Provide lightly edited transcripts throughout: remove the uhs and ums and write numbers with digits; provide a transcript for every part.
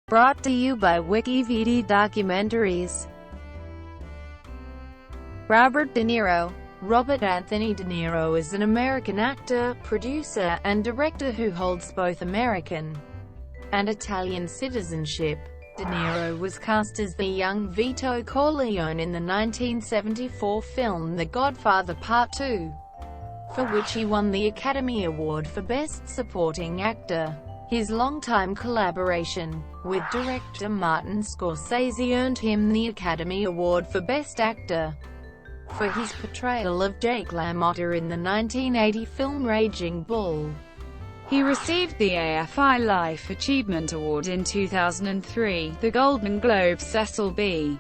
Brought to you by WikiVidi Documentaries. Robert De Niro. Robert Anthony De Niro is an American actor, producer, and director who holds both American and Italian citizenship. De Niro was cast as the young Vito Corleone in the 1974 film The Godfather Part II, for which he won the Academy Award for Best Supporting Actor. His longtime collaboration with director Martin Scorsese earned him the Academy Award for Best Actor for his portrayal of Jake LaMotta in the 1980 film Raging Bull. He received the AFI Life Achievement Award in 2003, the Golden Globe Cecil B.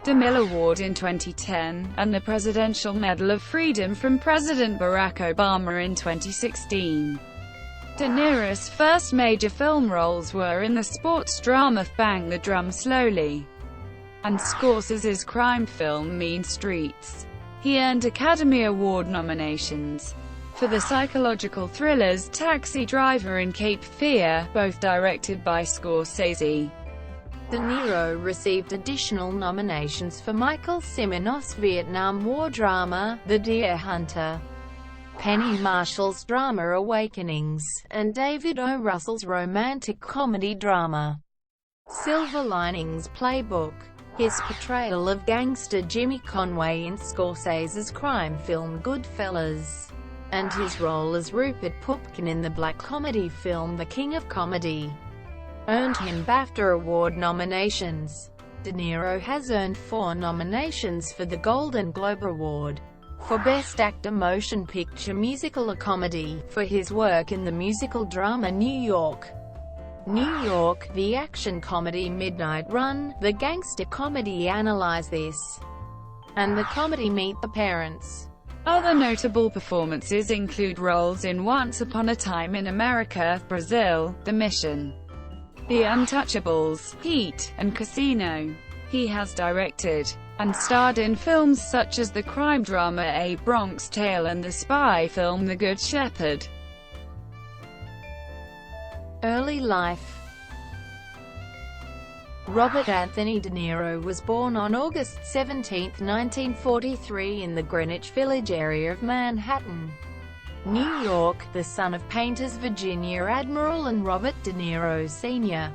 DeMille Award in 2010, and the Presidential Medal of Freedom from President Barack Obama in 2016. De Niro's first major film roles were in the sports drama Bang the Drum Slowly and Scorsese's crime film Mean Streets. He earned Academy Award nominations for the psychological thrillers Taxi Driver and Cape Fear, both directed by Scorsese. De Niro received additional nominations for Michael Cimino's Vietnam War drama, The Deer Hunter, Penny Marshall's drama Awakenings, and David O. Russell's romantic comedy drama, Silver Linings Playbook. His portrayal of gangster Jimmy Conway in Scorsese's crime film Goodfellas, and his role as Rupert Pupkin in the black comedy film The King of Comedy, earned him BAFTA Award nominations. De Niro has earned 4 nominations for the Golden Globe Award for Best Actor Motion Picture Musical or Comedy, for his work in the musical drama New York, the action comedy Midnight Run, the gangster comedy Analyze This, and the comedy Meet the Parents. Other notable performances include roles in Once Upon a Time in America, Brazil, The Mission, The Untouchables, Heat, and Casino. He has directed and starred in films such as the crime drama A Bronx Tale and the spy film The Good Shepherd. Early life. Robert Anthony De Niro was born on August 17, 1943 in the Greenwich Village area of Manhattan, New York, the son of painters Virginia Admiral and Robert De Niro Sr.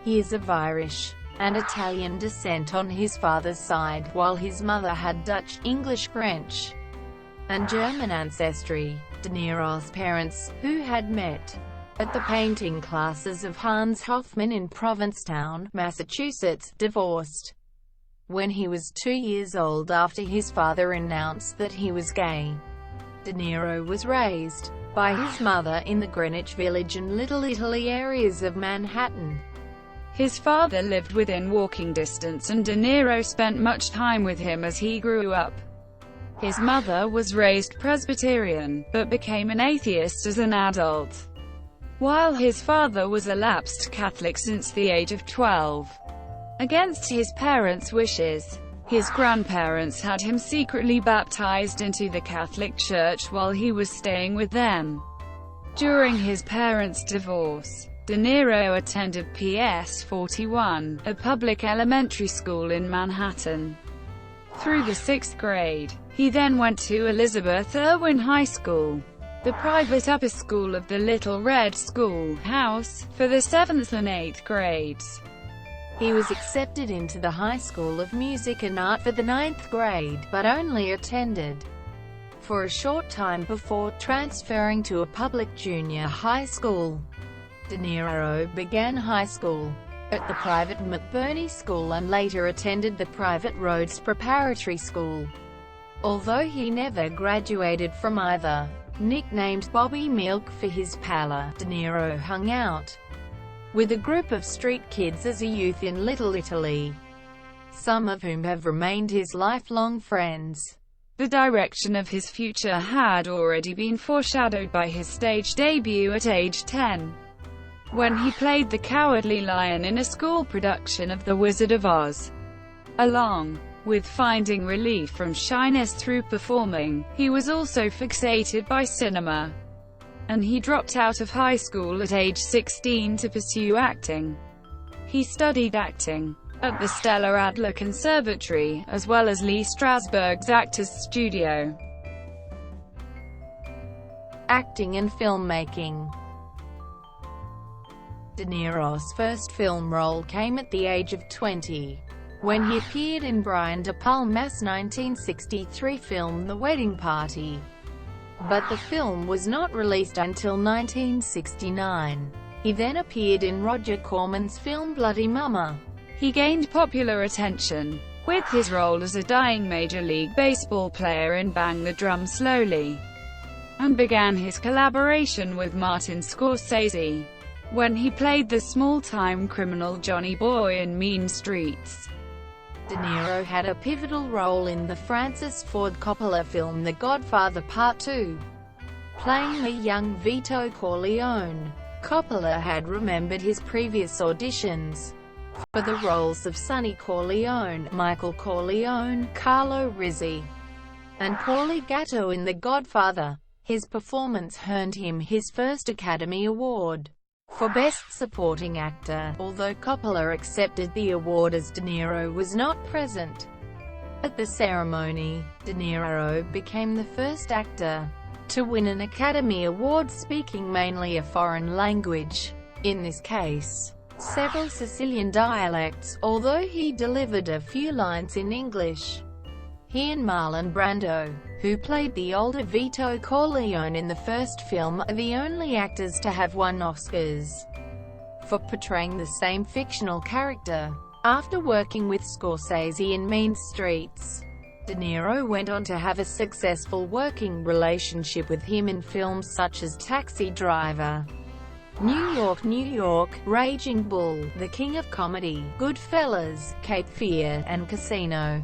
He is of Irish and Italian descent on his father's side, while his mother had Dutch, English, French, and German ancestry. De Niro's parents, who had met at the painting classes of Hans Hofmann in Provincetown, Massachusetts, divorced when he was 2 years old after his father announced that he was gay. De Niro was raised by his mother in the Greenwich Village and Little Italy areas of Manhattan. His father lived within walking distance and De Niro spent much time with him as he grew up. His mother was raised Presbyterian, but became an atheist as an adult, while his father was a lapsed Catholic since the age of 12. Against his parents' wishes, his grandparents had him secretly baptized into the Catholic Church while he was staying with them. During his parents' divorce, De Niro attended PS 41, a public elementary school in Manhattan, through the 6th grade. He then went to Elizabeth Irwin High School, the private upper school of the Little Red Schoolhouse, for the 7th and 8th grades. He was accepted into the High School of Music and Art for the 9th grade, but only attended for a short time before transferring to a public junior high school. De Niro began high school at the private McBurney School and later attended the private Rhodes Preparatory School, although he never graduated from either. Nicknamed Bobby Milk for his pallor, De Niro hung out with a group of street kids as a youth in Little Italy, some of whom have remained his lifelong friends. The direction of his future had already been foreshadowed by his stage debut at age 10. When he played the Cowardly Lion in a school production of The Wizard of Oz. Along with finding relief from shyness through performing, he was also fixated by cinema, and he dropped out of high school at age 16 to pursue acting. He studied acting at the Stella Adler Conservatory, as well as Lee Strasberg's Actors Studio. Acting and filmmaking. De Niro's first film role came at the age of 20, when he appeared in Brian De Palma's 1963 film The Wedding Party. But the film was not released until 1969. He then appeared in Roger Corman's film Bloody Mama. He gained popular attention with his role as a dying Major League Baseball player in Bang the Drum Slowly, and began his collaboration with Martin Scorsese when he played the small-time criminal Johnny Boy in Mean Streets. De Niro had a pivotal role in the Francis Ford Coppola film The Godfather Part II, playing the young Vito Corleone. Coppola had remembered his previous auditions for the roles of Sonny Corleone, Michael Corleone, Carlo Rizzi, and Paulie Gatto in The Godfather. His performance earned him his first Academy Award for Best Supporting Actor, although Coppola accepted the award as De Niro was not present at the ceremony. De Niro became the first actor to win an Academy Award speaking mainly a foreign language, in this case, several Sicilian dialects, although he delivered a few lines in English. He and Marlon Brando, who played the older Vito Corleone in the first film, are the only actors to have won Oscars for portraying the same fictional character. After working with Scorsese in Mean Streets, De Niro went on to have a successful working relationship with him in films such as Taxi Driver, New York, New York, Raging Bull, The King of Comedy, Goodfellas, Cape Fear, and Casino.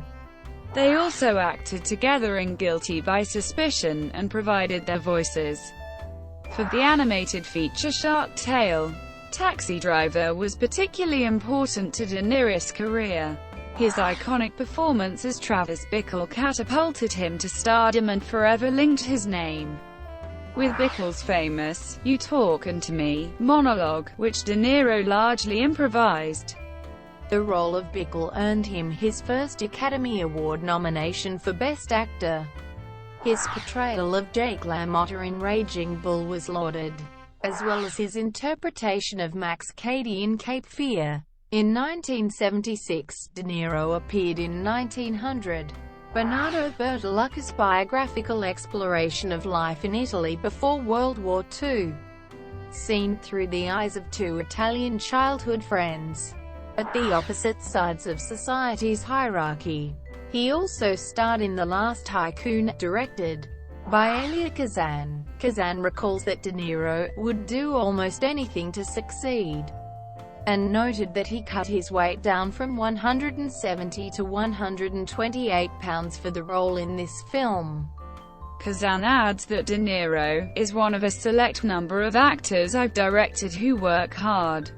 They also acted together in Guilty by Suspicion, and provided their voices for the animated feature Shark Tale. Taxi Driver was particularly important to De Niro's career. His iconic performance as Travis Bickle catapulted him to stardom and forever linked his name with Bickle's famous "You Talkin' to Me" monologue, which De Niro largely improvised. The role of Bickle earned him his first Academy Award nomination for Best Actor. His portrayal of Jake LaMotta in Raging Bull was lauded, as well as his interpretation of Max Cady in Cape Fear. In 1976, De Niro appeared in 1900, Bernardo Bertolucci's biographical exploration of life in Italy before World War II, seen through the eyes of two Italian childhood friends at the opposite sides of society's hierarchy. He also starred in The Last Tycoon, directed by Elia Kazan. Kazan recalls that De Niro would do almost anything to succeed, and noted that he cut his weight down from 170 to 128 pounds for the role in this film. Kazan adds that De Niro is one of a select number of actors I've directed who work hard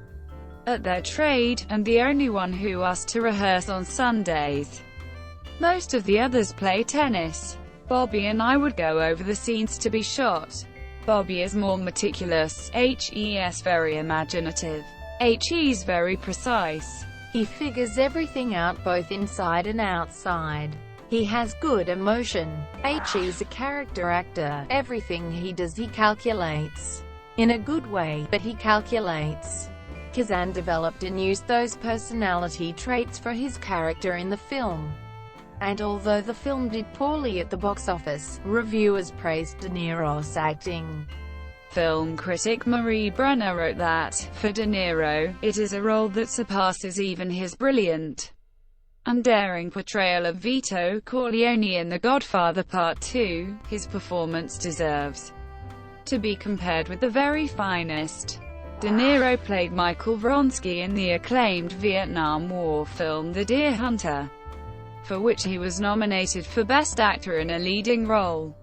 at their trade, and the only one who asked to rehearse on Sundays. Most of the others play tennis. Bobby and I would go over the scenes to be shot. Bobby is more meticulous, he's very imaginative, he's very precise. He figures everything out both inside and outside. He has good emotion. He's a character actor. Everything he does he calculates. In a good way, but he calculates. Kazan developed and used those personality traits for his character in the film. And although the film did poorly at the box office, reviewers praised De Niro's acting. Film critic Marie Brenner wrote that, for De Niro, it is a role that surpasses even his brilliant and daring portrayal of Vito Corleone in The Godfather Part II. His performance deserves to be compared with the very finest. De Niro played Michael Vronsky in the acclaimed Vietnam War film The Deer Hunter, for which he was nominated for Best Actor in a Leading Role.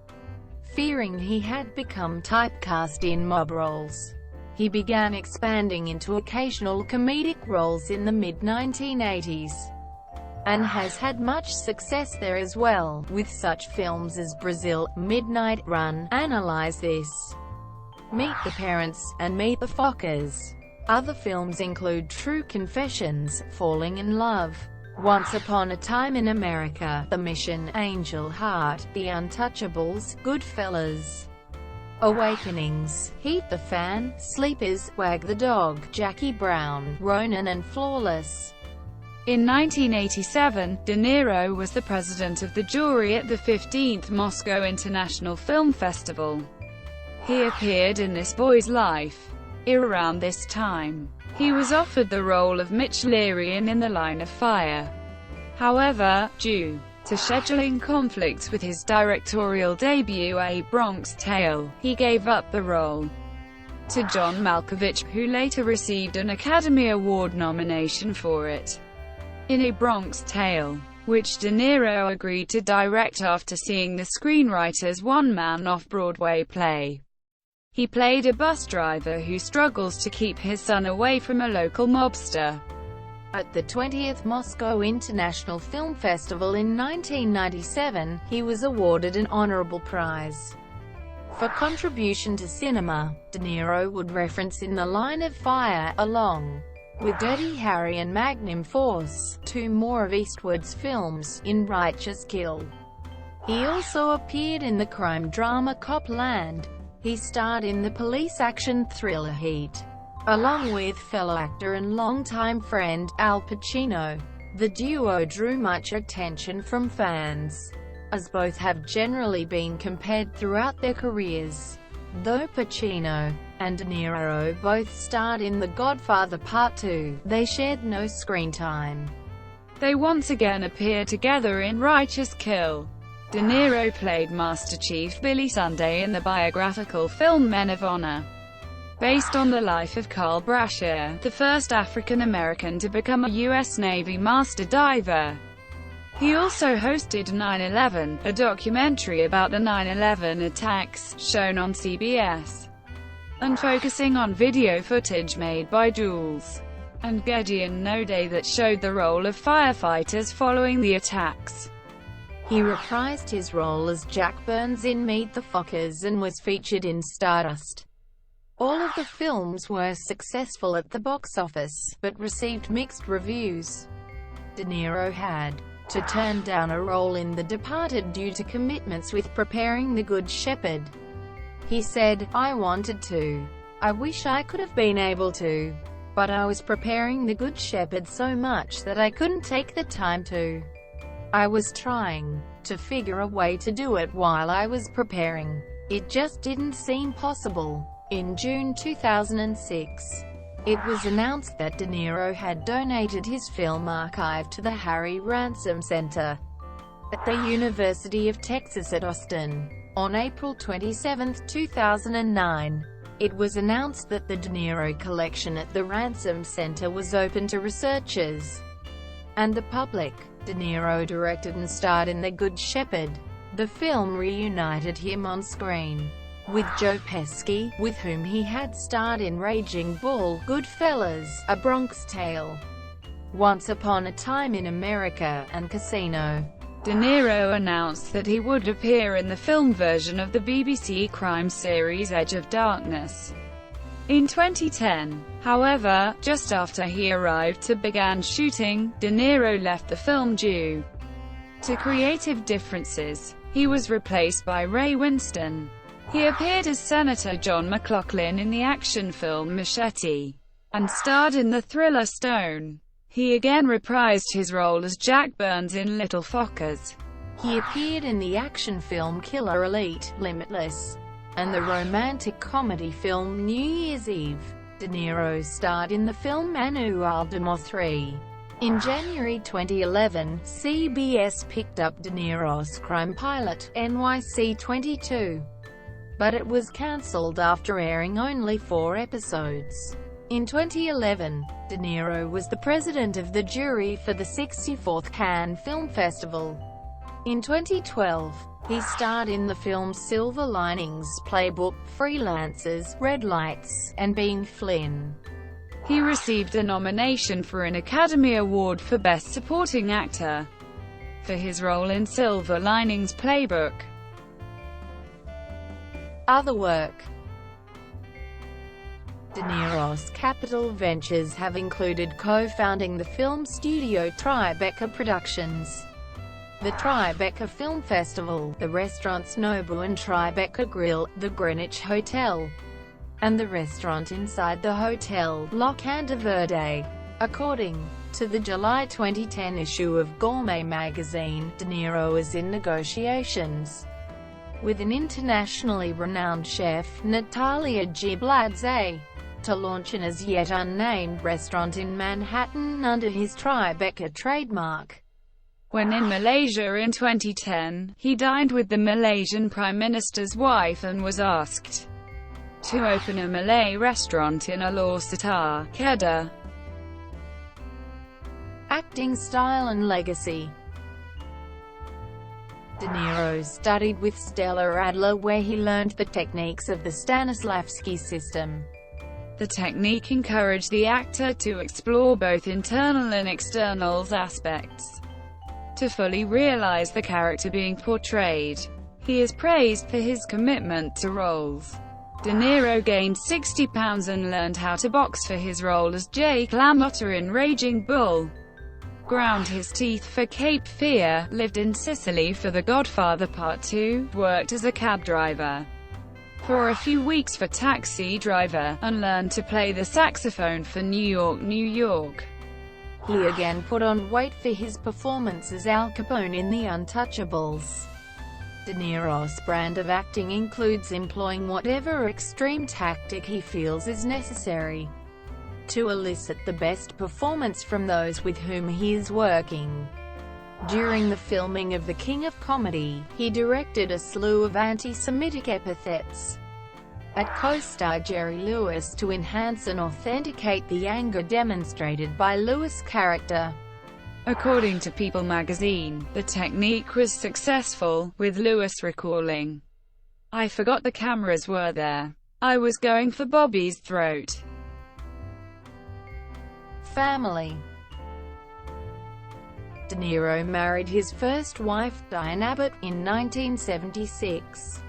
Fearing he had become typecast in mob roles, he began expanding into occasional comedic roles in the mid-1980s, and has had much success there as well, with such films as Brazil, Midnight Run, Analyze This, Meet the Parents, and Meet the Fockers. Other films include True Confessions, Falling in Love, Once Upon a Time in America, The Mission, Angel Heart, The Untouchables, Goodfellas, Awakenings, Heat the Fan, Sleepers, Wag the Dog, Jackie Brown, Ronin and Flawless. In 1987, De Niro was the president of the jury at the 15th Moscow International Film Festival. He appeared in This Boy's Life. Around this time, he was offered the role of Mitch Leary in The Line of Fire. However, due to scheduling conflicts with his directorial debut A Bronx Tale, he gave up the role to John Malkovich, who later received an Academy Award nomination for it. In A Bronx Tale, which De Niro agreed to direct after seeing the screenwriter's one-man off-Broadway play, he played a bus driver who struggles to keep his son away from a local mobster. At the 20th Moscow International Film Festival in 1997, he was awarded an honorable prize for contribution to cinema. De Niro would reference in The Line of Fire, along with Dirty Harry and Magnum Force, two more of Eastwood's films, in Righteous Kill. He also appeared in the crime drama Copland. He starred in the police action thriller Heat, along with fellow actor and longtime friend, Al Pacino. The duo drew much attention from fans, as both have generally been compared throughout their careers. Though Pacino and De Niro both starred in The Godfather Part II, they shared no screen time. They once again appear together in Righteous Kill. De Niro played Master Chief Billy Sunday in the biographical film Men of Honor, based on the life of Carl Brashear, the first African-American to become a U.S. Navy master diver. He also hosted 9/11, a documentary about the 9/11 attacks, shown on CBS, and focusing on video footage made by Jules and Gideon Node that showed the role of firefighters following the attacks. He reprised his role as Jack Burns in Meet the Fockers and was featured in Stardust. All of the films were successful at the box office, but received mixed reviews. De Niro had to turn down a role in The Departed due to commitments with preparing The Good Shepherd. He said, "I wanted to. I wish I could have been able to. But I was preparing The Good Shepherd so much that I couldn't take the time to. I was trying to figure a way to do it while I was preparing. It just didn't seem possible." In June 2006, it was announced that De Niro had donated his film archive to the Harry Ransom Center at the University of Texas at Austin. On April 27, 2009, it was announced that the De Niro collection at the Ransom Center was open to researchers and the public. De Niro directed and starred in The Good Shepherd. The film reunited him on screen with Joe Pesci, with whom he had starred in Raging Bull, Goodfellas, A Bronx Tale, Once Upon a Time in America, and Casino. De Niro announced that he would appear in the film version of the BBC crime series Edge of Darkness in 2010. However, just after he arrived to begin shooting, De Niro left the film due to creative differences. He was replaced by Ray Winston. He appeared as Senator John McLaughlin in the action film Machete, and starred in the thriller Stone. He again reprised his role as Jack Burns in Little Fockers. He appeared in the action film Killer Elite, Limitless, and the romantic comedy film New Year's Eve. De Niro starred in the film Manuel de Mo 3. In January 2011, CBS picked up De Niro's crime pilot, NYC 22. But it was cancelled after airing only 4 episodes. In 2011, De Niro was the president of the jury for the 64th Cannes Film Festival. In 2012, he starred in the films Silver Linings Playbook, Freelancers, Red Lights, and Being Flynn. He received a nomination for an Academy Award for Best Supporting Actor for his role in Silver Linings Playbook. Other work. De Niro's capital ventures have included co-founding the film studio Tribeca Productions, the Tribeca Film Festival, the restaurants Nobu and Tribeca Grill, the Greenwich Hotel, and the restaurant inside the hotel, Locanda Verde. According to the July 2010 issue of Gourmet magazine, De Niro is in negotiations with an internationally renowned chef, Natalia Gibladze, to launch an as-yet unnamed restaurant in Manhattan under his Tribeca trademark. When in Malaysia in 2010, he dined with the Malaysian Prime Minister's wife and was asked to open a Malay restaurant in Alor Setar, Kedah. Acting style and legacy. De Niro studied with Stella Adler where he learned the techniques of the Stanislavski system. The technique encouraged the actor to explore both internal and external aspects to fully realize the character being portrayed. He is praised for his commitment to roles. De Niro gained 60 pounds and learned how to box for his role as Jake LaMotta in Raging Bull. Ground his teeth for Cape Fear, lived in Sicily for The Godfather Part II, worked as a cab driver for a few weeks for Taxi Driver, and learned to play the saxophone for New York, New York. He again put on weight for his performance as Al Capone in The Untouchables. De Niro's brand of acting includes employing whatever extreme tactic he feels is necessary to elicit the best performance from those with whom he is working. During the filming of The King of Comedy, he directed a slew of anti-Semitic epithets at co-star Jerry Lewis to enhance and authenticate the anger demonstrated by Lewis' character. According to People magazine, the technique was successful, with Lewis recalling, "I forgot the cameras were there. I was going for Bobby's throat." Family. De Niro married his first wife, Diane Abbott, in 1976.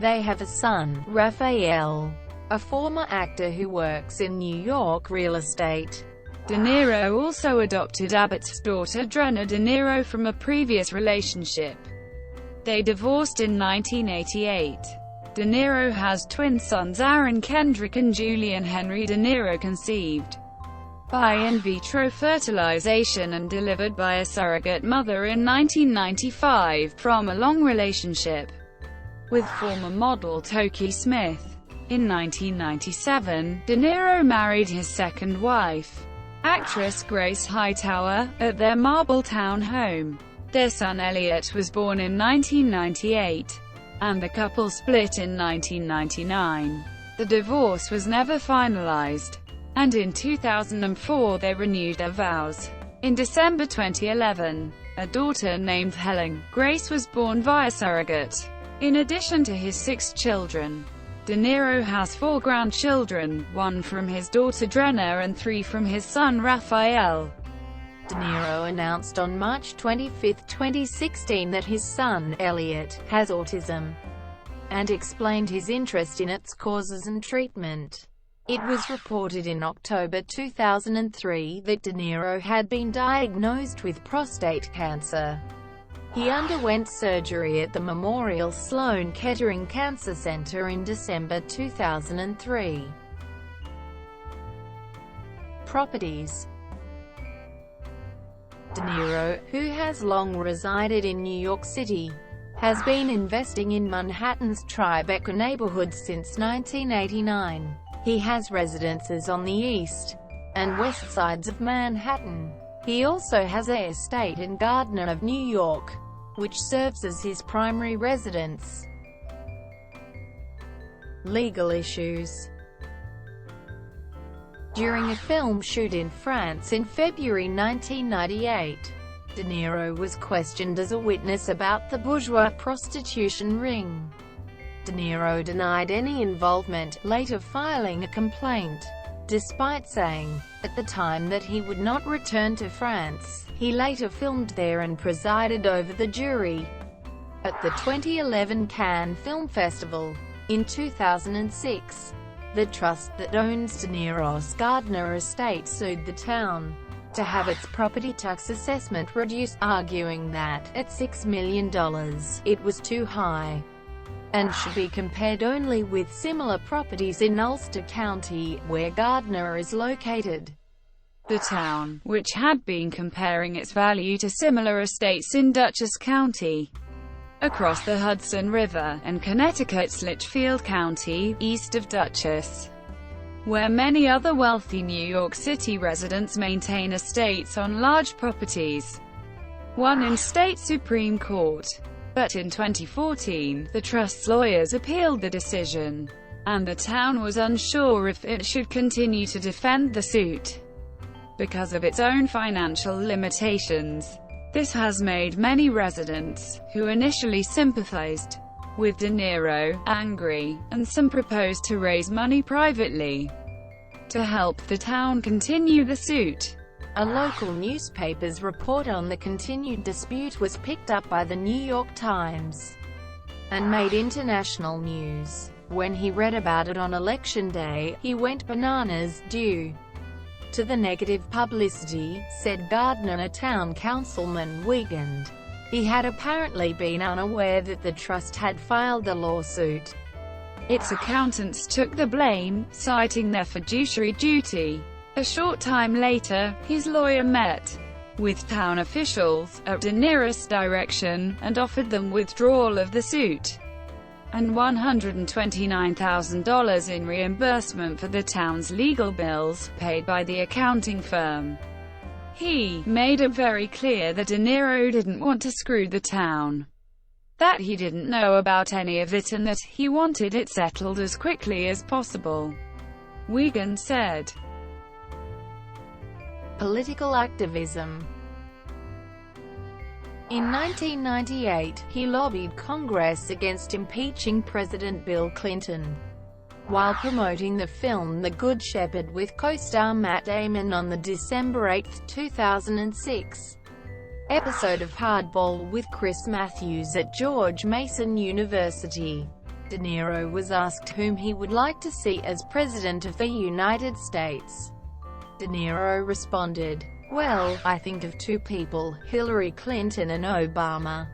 They have a son, Raphael, a former actor who works in New York real estate. De Niro also adopted Abbott's daughter Drenna De Niro from a previous relationship. They divorced in 1988. De Niro has twin sons Aaron Kendrick and Julian Henry De Niro, conceived by in vitro fertilization and delivered by a surrogate mother in 1995, from a long relationship with former model Toki Smith. In 1997, De Niro married his second wife, actress Grace Hightower, at their Marbletown home. Their son Elliot was born in 1998, and the couple split in 1999. The divorce was never finalized, and in 2004 they renewed their vows. In December 2011, a daughter named Helen Grace was born via surrogate. In addition to his 6 children, De Niro has 4 grandchildren, 1 from his daughter Drenna and 3 from his son Raphael. De Niro announced on March 25, 2016 that his son, Elliot, has autism, and explained his interest in its causes and treatment. It was reported in October 2003 that De Niro had been diagnosed with prostate cancer. He underwent surgery at the Memorial Sloan Kettering Cancer Center in December 2003. Properties. De Niro, who has long resided in New York City, has been investing in Manhattan's Tribeca neighborhood since 1989. He has residences on the east and west sides of Manhattan. He also has an estate in Gardner of New York, which serves as his primary residence. Legal issues. During a film shoot in France in February 1998, De Niro was questioned as a witness about the bourgeois prostitution ring. De Niro denied any involvement, later filing a complaint. Despite saying, at the time, that he would not return to France, he later filmed there and presided over the jury at the 2011 Cannes Film Festival. In 2006, The trust that owns De Niro's Gardner estate sued the town to have its property tax assessment reduced, arguing that, at $6 million, it was too high and should be compared only with similar properties in Ulster County, where Gardner is located. The town, which had been comparing its value to similar estates in Dutchess County, across the Hudson River, and Connecticut's Litchfield County, east of Dutchess, where many other wealthy New York City residents maintain estates on large properties, won in state Supreme Court. But in 2014, the trust's lawyers appealed the decision, and the town was unsure if it should continue to defend the suit because of its own financial limitations. This has made many residents, who initially sympathized with De Niro, angry, and some proposed to raise money privately to help the town continue the suit. A local newspaper's report on the continued dispute was picked up by the New York Times and made international news. When he read about it on Election Day, he went bananas, due to the negative publicity, said Gardner, a town councilman weekend. He had apparently been unaware that the trust had filed the lawsuit. Its accountants took the blame, citing their fiduciary duty. A short time later, his lawyer met with town officials, at De Niro's direction, and offered them withdrawal of the suit and $129,000 in reimbursement for the town's legal bills, paid by the accounting firm. He made it very clear that De Niro didn't want to screw the town, that he didn't know about any of it, and that he wanted it settled as quickly as possible, Wiegand said. Political activism. In 1998, he lobbied Congress against impeaching President Bill Clinton, while promoting the film The Good Shepherd with co-star Matt Damon on the December 8, 2006 episode of Hardball with Chris Matthews at George Mason University. De Niro was asked whom he would like to see as President of the United States. De Niro responded, "Well, I think of two people, Hillary Clinton and Obama."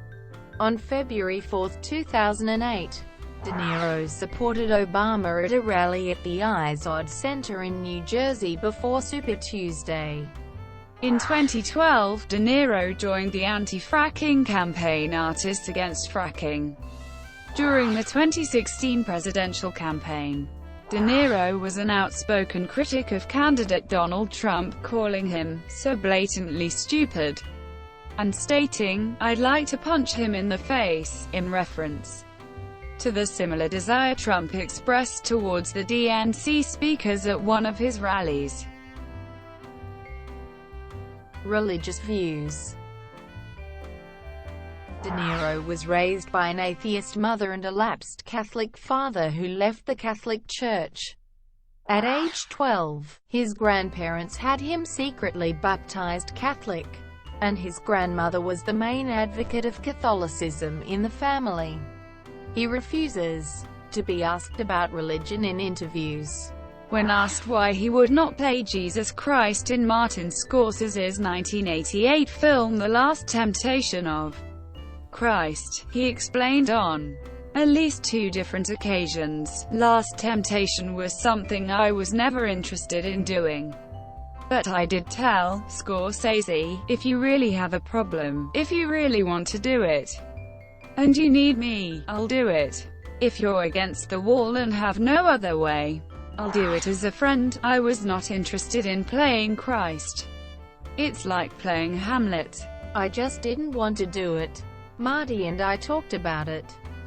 On February 4, 2008, De Niro supported Obama at a rally at the Izod Center in New Jersey before Super Tuesday. In 2012, De Niro joined the anti-fracking campaign Artists Against Fracking. During the 2016 presidential campaign, De Niro was an outspoken critic of candidate Donald Trump, calling him so blatantly stupid and stating, "I'd like to punch him in the face," in reference to the similar desire Trump expressed towards the DNC speakers at one of his rallies. Religious views. De Niro was raised by an atheist mother and a lapsed Catholic father who left the Catholic Church at age 12. His grandparents had him secretly baptized Catholic, and his grandmother was the main advocate of Catholicism in the family. He refuses to be asked about religion in interviews. When asked why he would not play Jesus Christ in Martin Scorsese's 1988 film The Last Temptation of Christ, he explained on at least two different occasions, "Last Temptation was something I was never interested in doing. But I did tell Scorsese, if you really have a problem, if you really want to do it, and you need me, I'll do it. If you're against the wall and have no other way, I'll do it as a friend. I was not interested in playing Christ. It's like playing Hamlet. I just didn't want to do it. Marty and I talked about it.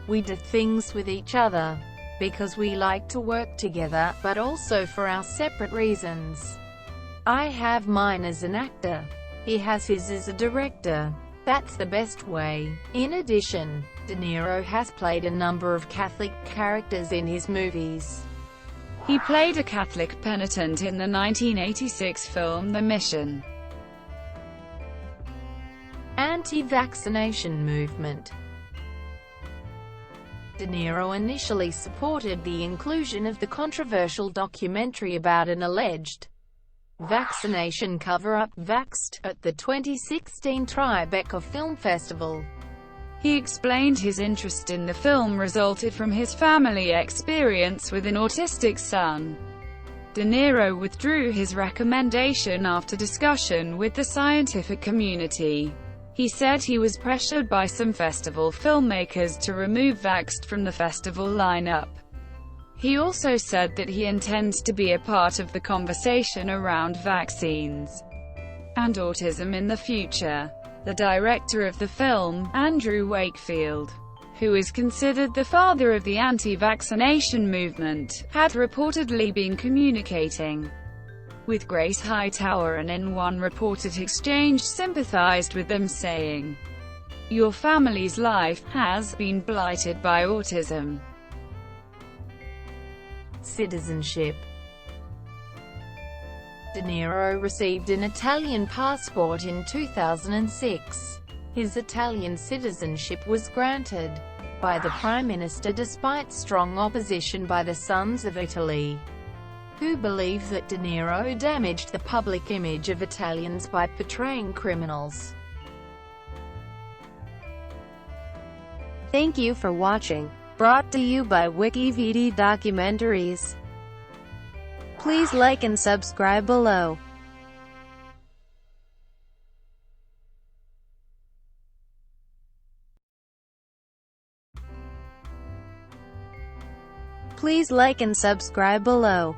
We did things with each other because we like to work together, but also for our separate reasons. I have mine as an actor. He has his as a director. That's the best way." In addition, De Niro has played a number of Catholic characters in his movies. He played a Catholic penitent in the 1986 film The Mission. Anti-vaccination movement. De Niro initially supported the inclusion of the controversial documentary about an alleged vaccination cover-up, Vaxxed, at the 2016 Tribeca Film Festival. He explained his interest in the film resulted from his family experience with an autistic son. De Niro withdrew his recommendation after discussion with the scientific community. He said he was pressured by some festival filmmakers to remove Vaxxed from the festival lineup. He also said that he intends to be a part of the conversation around vaccines and autism in the future. The director of the film, Andrew Wakefield, who is considered the father of the anti-vaccination movement, had reportedly been communicating with Grace Hightower and in one reported exchange sympathized with them, saying, "Your family's life has been blighted by autism." Citizenship. De Niro received an Italian passport in 2006. His Italian citizenship was granted by the Prime Minister despite strong opposition by the Sons of Italy, who believe that De Niro damaged the public image of Italians by portraying criminals. Thank you for watching. Brought to you by WikiVidi Documentaries. Please like and subscribe below. Please like and subscribe below.